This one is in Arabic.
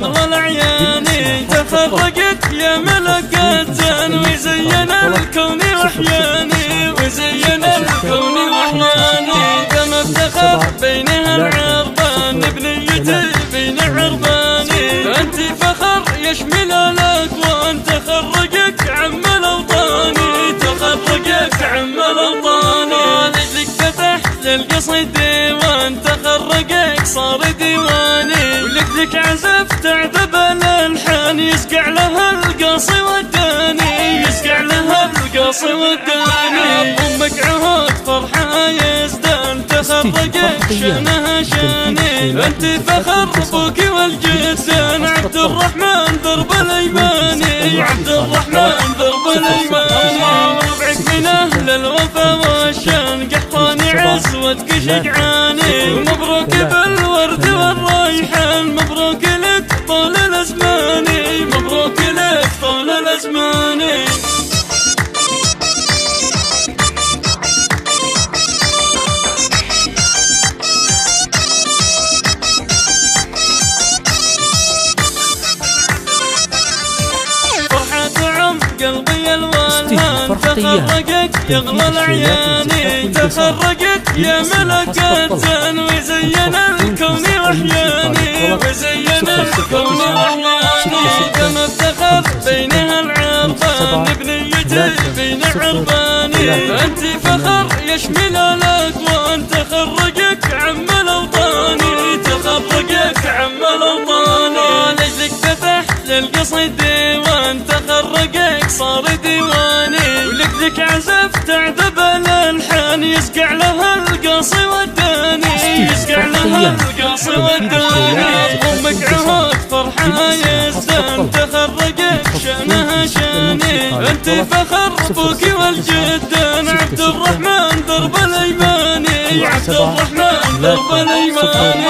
اغلى الاعياني تخرجت يا ملكة وزين الكون واحياني وزين الكون واحياني كما افتخر بينها العربان بنيتي بين عرباني انت فخر يشمل الاكوان تخرجك عم الاوطاني تخرجك عم الاوطاني لجلك فتحت للقصيد ديوان تخرجك صار ديواني ولجلك عزفت عذب الالحان يسقع لها القاصي والداني يسقع لها القاصي والداني امك عهود فرحه يزدان تخرجك شانها شاني انت فخر ابوك والجدان عبد الرحمن درب الايماني عبد الرحمن درب الايماني ربعك من اهل الوفا والشان قحطاني عزوتك شجعاني ومبروك بالورد والريحان مبروك لك طول الازمان مبروك لك طول الازمان قلبي الوالهان تخرجك يغلى الاعياني تخرجك يا ملكة وزين الكون واحياني وزين الكون واحياني كما افتخر بينها العربان بنيتي بين عرباني انت فخر يشمل الاكوان تخرجك عم الاوطاني تخرجك عم الاوطاني لجلك فتحت للقصيد ديوان تخرجك صار ديواني ولجلك عزفت عذب الالحان يسقع لها القاصي والداني يسقع لها القاصي والداني امك عهود فرحه يزدان تخرجك شانها شاني انت فخر ابوك والجدان عبد الرحمن درب الايماني عبد الرحمن درب الايماني